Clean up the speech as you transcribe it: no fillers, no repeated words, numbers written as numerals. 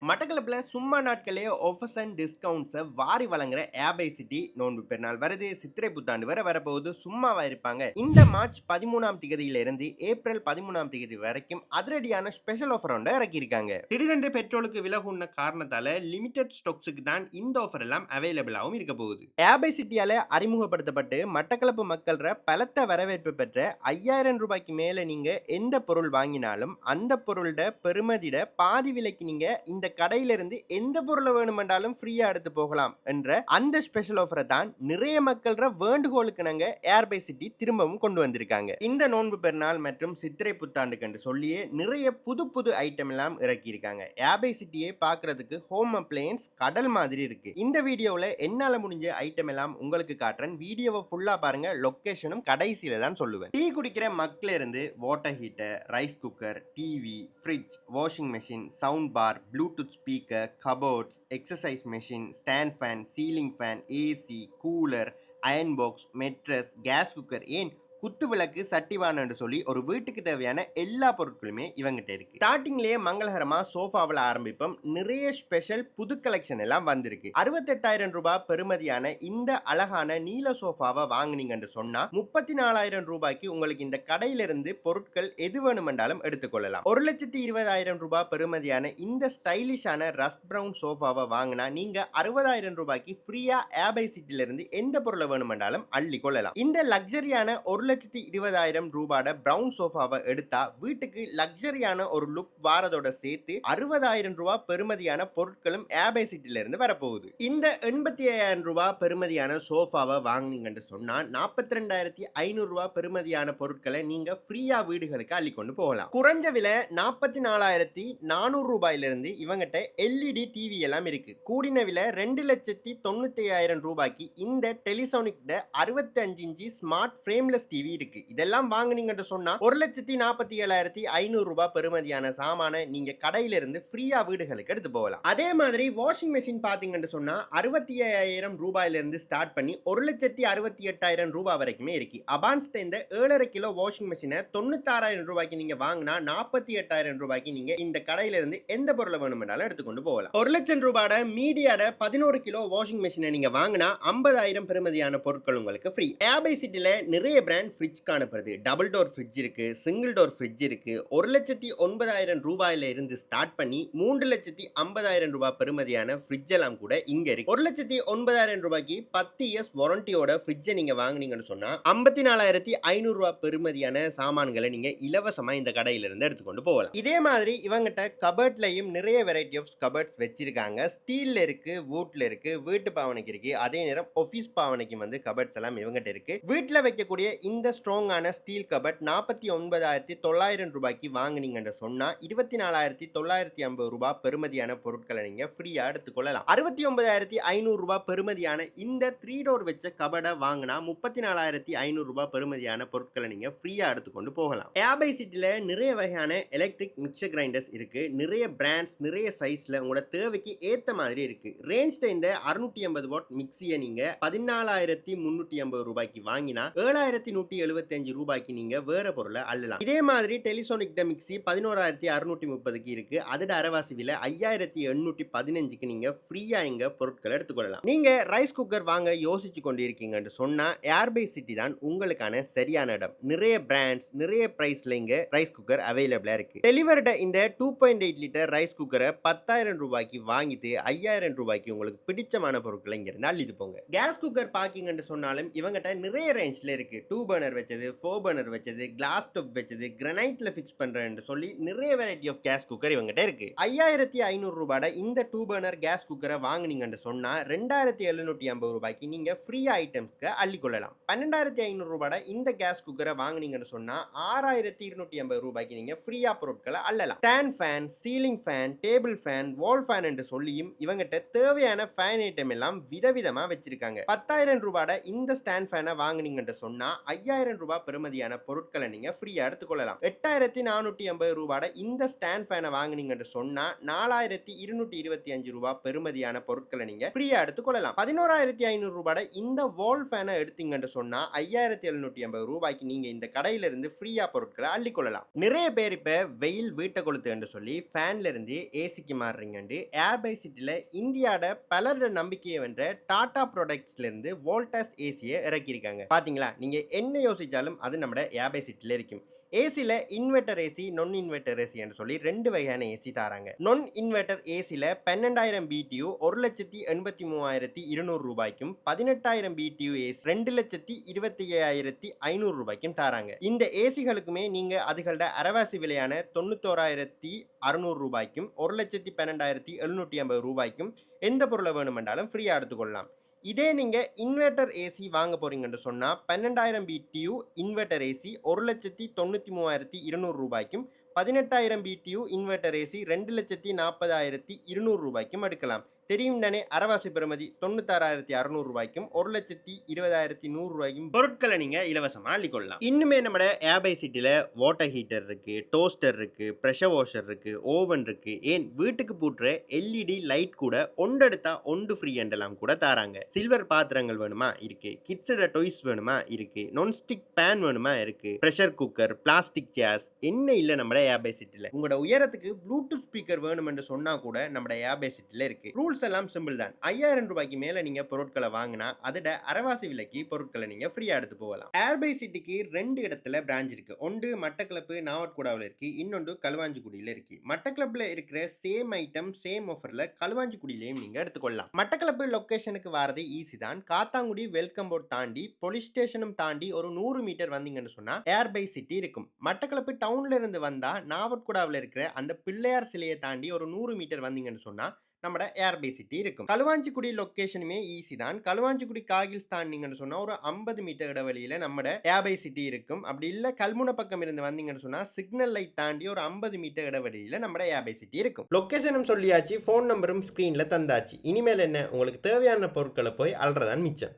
மட்டக்களப்பில் சும்மா நாட்களே ஆஃபர்ஸ் அண்ட் டிஸ்கவுண்ட்ஸை வாரி வழங்குற ஏபைசிட்டி நோன்பு பெருநாள் வருது. சித்திரை புத்தாண்டு வர வரப்போகுது. சும்மாவா இருப்பாங்க? இந்த மார்ச் 13ஆம் தேதியிலிருந்து ஏப்ரல் 13ஆம் தேதி வரைக்கும் அதிரடியான ஸ்பெஷல் ஆஃபர் ஒன்றை இறக்கியிருக்காங்க. திடீரென்று பெட்ரோலுக்கு விலை கூடின காரணத்தால லிமிடெட் ஸ்டாக்ஸுக்கு தான் இந்த ஆஃபர் எல்லாம் அவைலபிளாகவும் இருக்க போகுது. ஏபைசிட்டியால அறிமுகப்படுத்தப்பட்டு மட்டக்களப்பு மக்கள்ற பலத்த வரவேற்பு பெற்ற 5000 ரூபாய்க்கு மேல நீங்க எந்த பொருள் வாங்கினாலும் அந்த பொருளோட பெறுமதியிட பாதி விலைக்கு நீங்க இந்த கடையிலிருந்து எந்த பொருளை வேணுமென்றாலும் ஃப்ரீயா எடுத்து போகலாம் என்ற அந்த ஸ்பெஷல் ஆஃபரை தான் நிறைய மக்கள்ற வேண்டுகோளுக்கு நாங்க ஏர்பை சிட்டி திரும்பவும் கொண்டு வந்திருக்காங்க. இந்த நோன்பு பெருநாள் மற்றும் சித்திரை புத்தாண்டுக்கு என்று சொல்லியே நிறைய புது புது ஐட்டம் எல்லாம் இறக்கி இருக்காங்க. ஏர்பை சிட்டியை பார்க்கிறதுக்கு ஹோம் அப்ளையன்ஸ் கடல் மாதிரி இருக்கு. இந்த வீடியோவில் என்னால முடிஞ்ச ஐட்டம் எல்லாம் உங்களுக்கு காட்டுறேன். வீடியோவை ஃபுல்லா பாருங்க. லொகேஷனும் கடைசியில தான் சொல்லுவேன். டீ குடிக்கிற மக்கள் இருந்து water heater, rice cooker, TV, fridge, washing machine, sound bar, bluetooth speaker, cupboards, exercise machine, stand fan, ceiling fan, AC, cooler, iron box, mattress, gas cooker, ஏன் குத்து விளக்கு, சட்டிவான் என்று சொல்லி ஒரு வீட்டுக்கு தேவையான எல்லா பொருட்களுமே இவங்கிட்ட இருக்கு. ஸ்டார்டிங்லேயே மங்களகரமா சோஃபாவில் ஆரம்பிப்போம். நிறைய ஸ்பெஷல் புது கலெக்ஷன் எல்லாம் வந்திருக்கு. 68,000 ரூபாய் பெறுமதியான இந்த அழகான நீல சோஃபாவை வாங்கினீங்கன்னு சொன்னா 34,000 ரூபாய்க்கு உங்களுக்கு இந்த கடையிலிருந்து பொருட்கள் எது வேணுமென்றாலும் எடுத்துக்கொள்ளலாம். 1,20,000 ரூபாய் பெறுமதியான இந்த ஸ்டைலிஷான ரஸ்ட் பிரவுன் சோஃபாவை வாங்கினா நீங்க 60,000 ரூபாய்க்கு ஃப்ரீயா ஏபை சிட்டில இருந்து எந்த பொருளை வேணுமென்றாலும் அள்ளி கொள்ளலாம். இந்த லக்ஸரியான 1,20,000 ரூபாய் பிரவுன் சோஃபாவை எடுத்தா வீட்டுக்கு லக்ஸரியான ஒரு லுக் வாரதோட சேர்த்து 60,000 ரூபாய் பெறுமதியான பொருட்களும் ஏபை சிட்டில இருந்து வரப்போகுது. இந்த 85,000 ரூபாய் பெறுமதியான சோஃபாவை வாங்கினீங்கன்னு சொன்னா 42,500 ரூபாய் பெறுமதியான பொருட்களை நீங்க ஃப்ரீயா வீடுகளுக்கு அள்ளி கொண்டு போகலாம். குறைஞ்ச விலை 44,400 ரூபாயிலிருந்து இவங்கிட்ட எல்இடி டிவி எல்லாம் இருக்கு. கூடின விலை 2,95,000 ரூபாய்க்கு இந்த டெலிசோனிக் 65 இன்ச்சி ஸ்மார்ட் ஃப்ரேம்லெஸ் டிவி இருக்கு. இதெல்லாம் வாங்குனீங்கன்னு சொன்னா 1,47,500 ரூபாய் பெறுமதியான சாமான நீங்க கடையில இருந்து ஃப்ரீயா வீடுகளுக்கு எடுத்து போகலாம். அதே மாதிரி வாஷிங் மெஷின் பாத்தீங்கன்னு சொன்னா 65,000 ரூபாயில இருந்து ஸ்டார்ட் பண்ணி 1,68,000 ரூபாய் வரைக்குமே இருக்கு. அபான்ஸ்ட இந்த 7.5 கிலோ வாஷிங் மெஷினை 96,000 ரூபாய்க்கு நீங்க வாங்கினா 48,000 ரூபாய்க்கு நீங்க இந்த கடையில இருந்து எந்த பொருளை வேணுமென்றாலும் எடுத்துக்கொண்டு போகலாம். 1,00,000 ரூபாயோட மீடியாட 11 கிலோ வாஷிங் மெஷினை நீங்க வாங்கினா 50,000 பெறுமதியான பொருட்கள் உங்களுக்கு ஃப்ரீ. ஏபை சிட்டில நிறைய பிராண்ட் ஃப்ரிட்ஜ் காணப்படுது. டபுள் டோர் ஃப்ரிட்ஜ் இருக்கு, சிங்கிள் டோர் ஃப்ரிட்ஜ் இருக்கு. 1,09,000 ரூபாயில இருந்து ஸ்டார்ட் பண்ணி 3,50,000 ரூபாய் பெறுமதியான ஃப்ரிட்ஜ் எல்லாம் கூட இங்க இருக்கு. 1,09,000 ரூபாய்க்கு 10 இயர்ஸ் வாரண்டியோட ஃப்ரிட்ஜை நீங்க வாங்குனீங்கன்னு சொன்னா 54,500 ரூபாய் பெறுமதியான சாமான்களை நீங்க இலவசமா இந்த கடையில இருந்து எடுத்துக்கொண்டு போகலாம். இதே மாதிரி இவங்கிட்ட கபர்ட்லயும் நிறைய வெரைட்டி ஆஃப் கபர்ட்ஸ் வச்சிருக்காங்க. ஸ்டீல்ல இருக்கு, வுட்ல இருக்கு, வீட்டு பாவனைக்கு இருக்கு. அதே நேரம் ஆபீஸ் பாவனைக்கு வந்து கபர்ட்ஸ் எல்லாம் இவங்கிட்ட இருக்கு. வீட்டுல வைக்கக்கூடிய இந்த ஸ்ட்ராங்கான ஸ்டீல் கபட் 49,900 ரூபாய்க்கு வாங்குனீங்கன்னு சொன்னா 24,950 ரூபாய் பெறுமதியான பொருட்களை நீங்க ஃப்ரீயா எடுத்துக்கொள்ளலாம். 69,500 ரூபாய் பெறுமதியான இந்த 3 டோர் வச்ச கபடை வாங்கினா 34,500 ரூபாய் பெறுமதியான பொருட்களை நீங்க ஃப்ரீயா எடுத்துக்கொண்டு போகலாம். ஏபை சிட்டில நிறைய வகையான எலக்ட்ரிக் மிக்சர் கிரைண்டர்ஸ் இருக்கு. நிறைய பிராண்ட்ஸ், நிறைய சைஸ்ல உங்களோட தேவைக்கு ஏத்த மாதிரி இருக்கு. ரேஞ்ச்ல இந்த 680 வாட் மிக்சியை நீங்க 14,350 ரூபாய்க்கு வாங்கினா 7,175 ரூபாய்க்கு நீங்க வேற பொருளை அள்ளலாம். இதே மாதிரி டெலிசோனிக் மிக்சி 11,630க்கு இருக்கு. அதோட அரவாசி விலை 5,815க்கு நீங்க ஃப்ரீயா இங்க பொருட்களை எடுத்துக்கொள்ளலாம். நீங்க ரைஸ் குக்கர் வாங்க யோசிச்சு கொண்டு இருக்கீங்கன்னு சொன்னா ஏர்பை சிட்டி தான் உங்களுக்கான சரியான இடம். நிறைய பிராண்ட்ஸ், நிறைய பிரைஸ்ல இங்க ரைஸ் குக்கர் அவைலபிளா இருக்கு. டெலிவர்ட இந்த 2.8 லிட்டர் ரைஸ் குக்கரை 10,000 ரூபாய்க்கு வாங்கிட்டு 5,000 ரூபாய்க்கு உங்களுக்கு பிடிச்சமான பொருட்களை இங்க இருந்து அள்ளிட்டு போங்க. கேஸ் குக்கர் பாக்கிங்கன்னு சொன்னாலும் இவங்கிட்ட நிறைய ரேஞ்ச்ல இருக்கு. 2 பர்னர் வச்சது, 4 பர்னர் வச்சது, கிளாஸ் டாப் வச்சது, கிரானைட்ல ஃபிக்ஸ் பண்றேன்னு சொல்லி நிறைய வெரைட்டி ஆஃப் கேஸ் குக்கர் இவங்கிட்ட இருக்கு. 5,500 ரூபாய் இந்த 2 பர்னர் கேஸ் குக்கரை வாங்குனீங்கன்னு சொன்னா 2,750 ரூபாய்க்கு நீங்க ஃப்ரீயா ஐட்டம்ஸ்க்கு அள்ளி கொள்ளலாம். 12,500 ரூபாய் இந்த கேஸ் குக்கரை வாங்குனீங்கன்னு சொன்னா 6,250 ரூபாய்க்கு நீங்க ஃப்ரீயா பொருட்களை அள்ளலாம். Stand fan, ceiling fan, table fan, wall fan என்று சொல்லியும் இவங்கிட்ட தேவையான ஃபேன் ஐட்டம் எல்லாம் விதவிதமா வச்சிருக்காங்க. 10,000 ரூபாய் இந்த ஸ்டாண்ட் ஃபேனை வாங்குனீங்கன்னு சொன்னா 5000 ரூபாய் பெறுமதியான பொருட்களை நீங்க ஃப்ரீயா எடுத்துக்கொள்ளலாம். 8450 ரூபாய் இந்த ஸ்டாண்ட் ஃபேனை வாங்குனீங்கன்னு சொன்னா 4225 ரூபாய் பெறுமதியான பொருட்களை நீங்க ஃப்ரீயா எடுத்துக்கொள்ளலாம். 11500 ரூபாய் இந்த வால் ஃபேனை எடுத்தீங்கன்னு சொன்னா 5750 ரூபாய்க்கு நீங்க இந்த கடையில இருந்து ஃப்ரீயா பொருட்களை அள்ளிக்கொள்ளலாம். நிறைய பேர் இப்ப வெயில் வீட்டை கொளுத்துன்னு சொல்லி ஃபேன்ல இருந்து ஏசிக்கு மாறுறீங்கன்னு ஏர் பை சிட்டில இந்தியாவோட பலரோட நம்பிக்கையை வென்ற டாடா ப்ராடக்ட்ஸ்ல இருந்து வோல்டாஸ் ஏசியை இறக்கியிருக்காங்க. பாத்தீங்களா, நீங்க என்ன யோசிச்சாலும் அது நம்ம ஏர் பை சிட்டில இருக்கும். ஏசில இன்வெர்டர் ஏசி, நான் இன்வெர்டர் ஏசி என்று சொல்லி ரெண்டு வகையான ஏசி தராங்க. நான் இன்வெர்டர் ஏசில 12000 BTU 1,83,200 ரூபாய்க்கும் 18,000 BTU ஏசி 2,25,500 ரூபாய்க்கும் தராங்க. இந்த ஏசிகளுக்குமே நீங்க அதுகளோட அரவாசி விலையான 91,600 ரூபாய்க்கும் 1,12,750 ரூபாய்க்கும் எந்த பொருளை வேணுமென்றாலும் ஃப்ரீயா எடுத்துக்கொள்ளலாம். இதே நீங்க இன்வெர்டர் ஏசி வாங்க போறீங்கன்னு சொன்னா 12000 BTU இன்வெர்டர் ஏசி 1,93,200 ரூபாய்க்கும் 18,000 BTU இன்வெர்டர் ஏசி 2,40,200 ரூபாய்க்கும் எடுக்கலாம். தெரியும் தானே, அரவாசி பெறுமதி 96,600 ரூபாய்க்கும் 1,20,100 ரூபாய்க்கும் பொருட்களை நீங்க இலவசமா அள்ளிக்கொள்ளலாம். இன்னுமே நம்ம ஏர் பை சிட்டில வாட்டர் ஹீட்டர் இருக்கு, டோஸ்டர் இருக்கு, பிரஷர் வாஷர் இருக்கு, ஓவன் இருக்கு, ஏன் வீட்டுக்கு பூட்டுற LED லைட் கூட ஒன்றெடுத்தா ஒன்று ஃப்ரீ என்றெல்லாம் கூட தராங்க. சில்வர் பாத்திரங்கள் வேணுமா இருக்கு, கிட்ஸோட டாய்ஸ் வேணுமா இருக்கு, நான்ஸ்டிக் பேன் வேணுமா இருக்கு, பிரஷர் குக்கர், பிளாஸ்டிக் சேர்ஸ், என்ன இல்ல நம்ம ஏர் பை சிட்டில. உங்களோட உயரத்துக்கு ப்ளூடூத் ஸ்பீக்கர் வேணும் என்று சொன்னா கூட நம்ம ஏர் பை சிட்டில இருக்கு. ரூல்ஸ் எல்லாம் சிம்பிள் தான். 5000 ரூபாய்க்கு மேல நீங்க பொருட்களை வாங்கினா அதோட அரவாசி விலைக்கு பொருட்களை நீங்க ஃப்ரீயா எடுத்து போகலாம். ஏர் பை சிட்டிக்கு 2 இடத்துல பிரான்ச் இருக்கு. ஒன்று மட்டக்களப்பு நாவட்குடாவில் இருக்கு, இன்னொன்று களுவாஞ்சிக்குடியில இருக்கு. மட்டக்களப்புல இருக்கிற சேம் ஐட்டம் சேம் ஆஃபர்ல களுவாஞ்சிக்குடியிலையும் நீங்க எடுத்துக்கொள்ளலாம். மட்டக்களப்பு லொகேஷனுக்கு வரது ஈஸி தான். காத்தாங்குடி வெல்கம் போர்ட் தாண்டி போலீஸ் ஸ்டேஷனும் தாண்டி ஒரு 100 மீட்டர் வந்தீங்கன்னு சொன்னா ஏர் பை சிட்டி இருக்கும். மட்டக்களப்பு டவுன்ல இருந்து வந்தா நாவட்குடாவில் இருக்கிற அந்த பிள்ளையார் சிலையை தாண்டி ஒரு 100 மீட்டர் வந்தீங்கன்னு சொன்னா நம்ம ஏர் பை சிட்டி இருக்கும். களுவாஞ்சிக்குடி லொகேஷனுமே ஈஸி தான். களுவாஞ்சிக்குடி காகில்ஸ் தாண்டிங்கன்னு சொன்னா ஒரு 50 மீட்டர் இடைவெளியில நம்ம ஏர் பை சிட்டி இருக்கும். அப்படி இல்ல கல்முனை பக்கம் இருந்து வந்தீங்கன்னு சொன்னா சிக்னல் லைட் தாண்டி ஒரு 50 மீட்டர் இடைவெளியில நம்ம ஏர் பை சிட்டி இருக்கும். லொகேஷனும் சொல்லியாச்சு, போன் நம்பரும் ஸ்கிரீன்ல தந்தாச்சு. இனிமேல் என்ன, உங்களுக்கு தேவையான பொருட்களை போய் அல்றதான் மிச்சம்.